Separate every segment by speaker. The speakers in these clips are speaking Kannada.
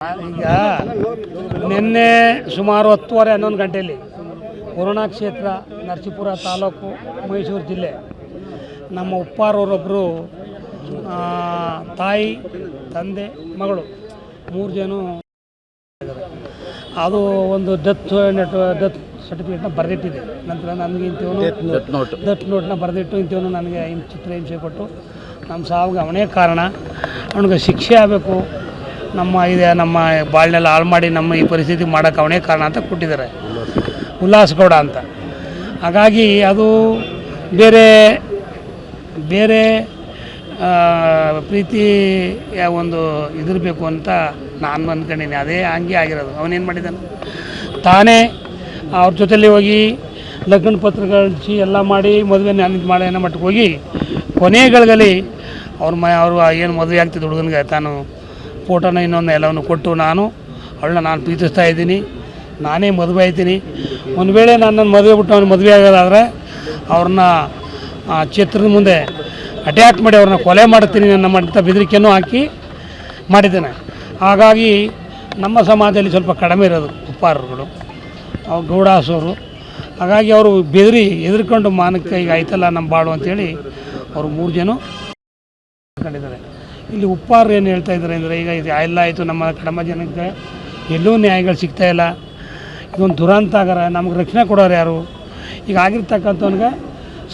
Speaker 1: ಈಗ ನಿನ್ನೆ ಸುಮಾರು 10:30-11 ಗಂಟೆಯಲ್ಲಿ ವರುಣಾ ಕ್ಷೇತ್ರ ನರಸೀಪುರ ತಾಲೂಕು ಮೈಸೂರು ಜಿಲ್ಲೆ ನಮ್ಮ ಉಪ್ಪಾರವರೊಬ್ಬರು ತಾಯಿ ತಂದೆ ಮಗಳು 3 ಜನ ಅದು ಒಂದು ಡೆತ್ ಸರ್ಟಿಫಿಕೇಟ್ನ ಬರೆದಿಟ್ಟಿದೆ. ನಂತರ ನನಗೆ ಇಂಥವನು ಡೆತ್ ನೋಟ್ನ ಬರೆದಿಟ್ಟು ಇಂಥವನು ನನಗೆ ಚಿತ್ರಹಿಂಸೆ ಕೊಟ್ಟು ನಮ್ಮ ಸಾವಿಗೆ ಅವನೇ ಕಾರಣ, ಅವನಿಗೆ ಶಿಕ್ಷೆ ಆಗಬೇಕು, ನಮ್ಮ ಬಾಳ್ನೆಲ್ಲ ಹಾಳು ಮಾಡಿ ನಮ್ಮ ಈ ಪರಿಸ್ಥಿತಿ ಮಾಡೋಕ್ಕೆ ಅವನೇ ಕಾರಣ ಅಂತ ಕೊಟ್ಟಿದ್ದಾರೆ, ಉಲ್ಲಾಸಗೌಡ ಅಂತ. ಹಾಗಾಗಿ ಅದು ಬೇರೆ ಬೇರೆ ಪ್ರೀತಿಯ ಒಂದು ಇದಿರಬೇಕು ಅಂತ ನಾನು ಅಂದ್ಕೊಂಡಿನಿ. ಅದೇ ಹಂಗೆ ಆಗಿರೋದು. ಅವನೇನು ಮಾಡಿದ್ದಾನೆ, ತಾನೇ ಅವ್ರ ಜೊತೆಲಿ ಹೋಗಿ ಲಗ್ನ ಪತ್ರಗಳಿಸಿ ಎಲ್ಲ ಮಾಡಿ ಮದುವೆ ಮಾಡಿ ಏನೋ ಮಟ್ಟಿಗೆ ಹೋಗಿ ಕೊನೆಗಳಲ್ಲಿ ಅವರು ಏನು ಮದುವೆ ಆಗ್ತಿದ್ದ ಹುಡುಗನಿಗೆ ತಾನು ಫೋಟೋನ ಇನ್ನೊಂದು ಎಲ್ಲವನ್ನು ಕೊಟ್ಟು ಅವಳನ್ನ ಪ್ರೀತಿಸ್ತಾ ಇದ್ದೀನಿ, ನಾನೇ ಮದುವೆ ಆಯ್ತೀನಿ, ಒಂದು ವೇಳೆ ನನ್ನ ಮದುವೆ ಬಿಟ್ಟು ಅವ್ನು ಮದುವೆ ಆಗೋದಾದರೆ ಅವ್ರನ್ನ ಛತ್ರದ ಮುಂದೆ ಅಟ್ಯಾಕ್ ಮಾಡಿ ಅವ್ರನ್ನ ಕೊಲೆ ಮಾಡ್ತೀನಿ ನನ್ನ ಅಂತ ಬೆದರಿಕೆಯನ್ನು ಹಾಕಿ ಮಾಡಿದ್ದೇನೆ. ಹಾಗಾಗಿ ನಮ್ಮ ಸಮಾಜದಲ್ಲಿ ಸ್ವಲ್ಪ ಕಡಿಮೆ ಇರೋದು ಉಪ್ಪಾರರುಗಳು, ಅವ್ರು ಗೌಡಾಸವರು. ಹಾಗಾಗಿ ಅವರು ಹೆದರ್ಕೊಂಡು ಮಾನಕ್ಕೆ ಈಗ ಆಯ್ತಲ್ಲ ನಮ್ಮ ಬಾಳು ಅಂಥೇಳಿ ಅವರು 3 ಜನ ಕಂಡಿದ್ದಾರೆ. ಇಲ್ಲಿ ಉಪ್ಪಾರರು ಏನು ಹೇಳ್ತಾ ಇದ್ದಾರೆ ಅಂದರೆ, ಈಗ ಇದು ಎಲ್ಲ ಆಯಿತು, ನಮ್ಮ ಕಡಿಮೆ ಜನಕ್ಕೆ ಎಲ್ಲೂ ನ್ಯಾಯಗಳು ಸಿಗ್ತಾಯಿಲ್ಲ, ಇದೊಂದು ದುರಂತ ಆಗಾರ, ನಮಗೆ ರಕ್ಷಣೆ ಕೊಡೋರು ಯಾರು? ಈಗ ಆಗಿರ್ತಕ್ಕಂಥವ್ನಿಗೆ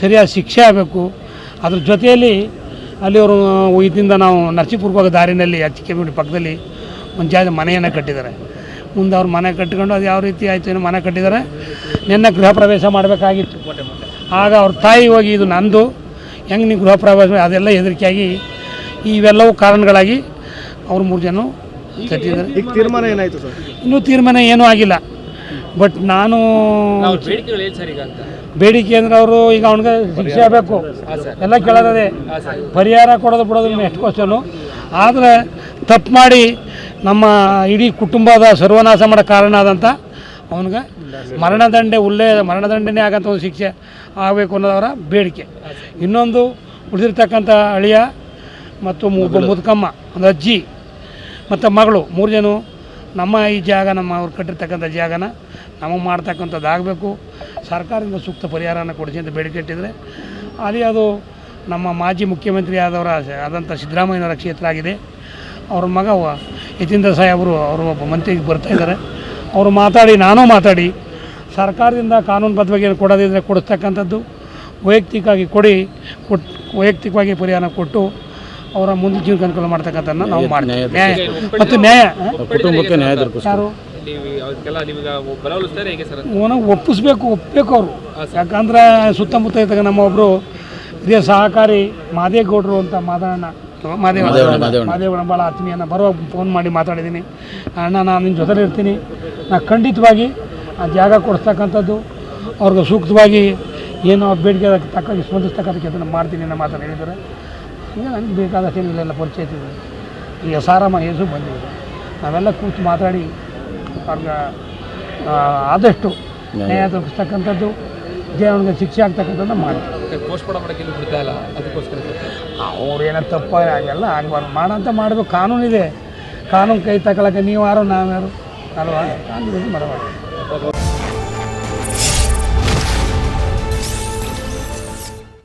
Speaker 1: ಸರಿಯಾದ ಶಿಕ್ಷೆ ಆಗಬೇಕು. ಅದ್ರ ಜೊತೆಯಲ್ಲಿ ಅಲ್ಲಿ ಅವರು ಇದರಿಂದ ನಾವು ನರಸೀಪುರಕ್ಕೆ ಹೋಗೋ ದಾರಿನಲ್ಲಿ ಅಚ್ಚಿಕೆಮುಡಿ ಪಕ್ಕದಲ್ಲಿ ಒಂದು ಜಾಗ ಮನೆಯನ್ನು ಕಟ್ಟಿದ್ದಾರೆ. ಮುಂದೆ ಅವ್ರು ಮನೆ ಕಟ್ಕೊಂಡು ಅದು ಯಾವ ರೀತಿ ಆಯಿತು ಏನೋ ಮನೆ ಕಟ್ಟಿದ್ದಾರೆ. ನಿನ್ನೆ ಗೃಹ ಪ್ರವೇಶ ಮಾಡಬೇಕಾಗಿತ್ತು. ಆಗ ಅವ್ರ ತಾಯಿ ಹೋಗಿ ಇದು ನಂದು, ಹೆಂಗೆ ನೀವು ಗೃಹ ಪ್ರವೇಶ, ಅದೆಲ್ಲ ಹೆದರಿಕೆಯಾಗಿ ಇವೆಲ್ಲವೂ ಕಾರಣಗಳಾಗಿ ಅವ್ರು 3 ಜನ ತಟ್ಟಿದ್ದಾರೆ.
Speaker 2: ಈಗ ತೀರ್ಮಾನ ಏನಾಯಿತು ಸರ್?
Speaker 1: ಇನ್ನೂ ತೀರ್ಮಾನ ಏನೂ ಆಗಿಲ್ಲ. ಬಟ್ ನಾನು ಬೇಡಿಕೆ ಅಂದರೆ ಅವರು ಈಗ ಅವ್ನಿಗೆ ಶಿಕ್ಷೆ ಆಗಬೇಕು, ಎಲ್ಲ ಕೇಳೋದೇ, ಪರಿಹಾರ ಕೊಡೋದು ಬಿಡೋದು ಎಷ್ಟು ಕ್ವಶನು. ಆದರೆ ತಪ್ಪು ಮಾಡಿ ನಮ್ಮ ಇಡೀ ಕುಟುಂಬದ ಸರ್ವನಾಶ ಮಾಡೋ ಕಾರಣ ಆದಂಥ ಅವನಿಗೆ ಮರಣದಂಡನೆ ಆಗೋಂಥ ಒಂದು ಶಿಕ್ಷೆ ಆಗಬೇಕು ಅನ್ನೋದವರ ಬೇಡಿಕೆ. ಇನ್ನೊಂದು ಉಳಿದಿರ್ತಕ್ಕಂಥ ಅಳಿಯ ಮತ್ತು ಮುದುಕಮ್ಮ, ಒಂದು ಅಜ್ಜಿ ಮತ್ತು ಮಗಳು 3 ಜನ ನಮ್ಮ ಈ ಜಾಗ, ಅವ್ರು ಕಟ್ಟಿರ್ತಕ್ಕಂಥ ಜಾಗನ ನಮಗೆ ಮಾಡ್ತಕ್ಕಂಥದ್ದು ಆಗಬೇಕು, ಸರ್ಕಾರದಿಂದ ಸೂಕ್ತ ಪರಿಹಾರನ ಕೊಡಿಸಿ ಅಂತ ಬೇಡಿಕೆ ಇಟ್ಟಿದ್ರೆ ಅಲ್ಲಿ ಅದು ನಮ್ಮ ಮಾಜಿ ಮುಖ್ಯಮಂತ್ರಿ ಆದಂಥ ಸಿದ್ದರಾಮಯ್ಯನವರ ಕ್ಷೇತ್ರ ಆಗಿದೆ. ಅವ್ರ ಮಗ ಯತೀಂದ್ರ ಸಾಹೇಬರು ಅವರು ಒಬ್ಬ ಮಂತ್ರಿಗೆ ಬರ್ತಾಯಿದ್ದಾರೆ. ಅವರು ನಾನು ಮಾತಾಡಿ ಸರ್ಕಾರದಿಂದ ಕಾನೂನುಬದ್ಧವಾಗಿ ಕೊಡೋದಿದ್ರೆ ಕೊಡಿಸ್ತಕ್ಕಂಥದ್ದು ವೈಯಕ್ತಿಕವಾಗಿ ಪರಿಹಾರ ಕೊಟ್ಟು ಅವರ ಮುಂದೆ ಜೀವನ ಅನುಕೂಲ ಮಾಡ್ತಕ್ಕಂಥದ್ದನ್ನ ನಾವು ಮಾಡ್ತೀವಿ. ನ್ಯಾಯ ಮತ್ತು ಕುಟುಂಬಕ್ಕೆ ನ್ಯಾಯ ಯಾರು ಒಪ್ಪಬೇಕು ಅವರು. ಯಾಕಂದ್ರೆ ಸುತ್ತಮುತ್ತ ಇದ್ದಾಗ ನಮ್ಮ ಒಬ್ಬರು ಹಿರಿಯ ಸಹಕಾರಿ ಮಾದೇಗೌಡರು ಅಂತ ಮಾದೇವಣ್ಣ ಭಾಳ ಆತ್ಮೀಯನ ಬರುವ ಫೋನ್ ಮಾಡಿ ಮಾತಾಡಿದ್ದೀನಿ. ಅಣ್ಣ, ನಾನು ನಿನ್ನ ಜೊತೆಲಿ ಇರ್ತೀನಿ, ನಾನು ಖಂಡಿತವಾಗಿ ಆ ಜಾಗ ಕೊಡಿಸ್ತಕ್ಕಂಥದ್ದು ಅವ್ರಿಗೆ ಸೂಕ್ತವಾಗಿ ಏನೋ ಬೇಡಿಕೆ ತಕ್ಕಾಗಿ ಸ್ಪಂದಿಸ್ತಕ್ಕಂಥ ಕೆಲಸ ಮಾಡ್ತೀನಿ ಅನ್ನೋ ಮಾತನ್ನು ಹೇಳಿದ್ದಾರೆ. ಈಗ ನನಗೆ ಬೇಕಾದಷ್ಟು ಇಲ್ಲೆಲ್ಲ ಪರಿಚಯ ಇದ್ದೀವಿ. ಈಗ ಸಾರಮ್ಮ ಯೇಸು ಬಂದಿದ್ದಾರೆ, ನಾವೆಲ್ಲ ಕೂತು ಮಾತಾಡಿ ಅವ್ರಿಗೆ ಆದಷ್ಟು ನ್ಯಾಯ ತಪ್ಪಿಸ್ತಕ್ಕಂಥದ್ದು, ಅವನಿಗೆ ಶಿಕ್ಷೆ ಆಗ್ತಕ್ಕಂಥದ್ದು ಮಾಡ್ತೀವಿ. ಅವ್ರು ಏನೋ ತಪ್ಪ ಅವೆಲ್ಲ ಆಗಬಾರ್ದು, ಮಾಡೋಂತ ಮಾಡಬೇಕು. ಕಾನೂನಿದೆ, ಕಾನೂನು ಕೈ ತಗೊಳಕ್ಕೆ ನೀವು ಯಾರು ನಾವ್ಯಾರು ಅಲ್ವಾ? ಕಾನೂನು ಮಾಡಬಾರ್ದು.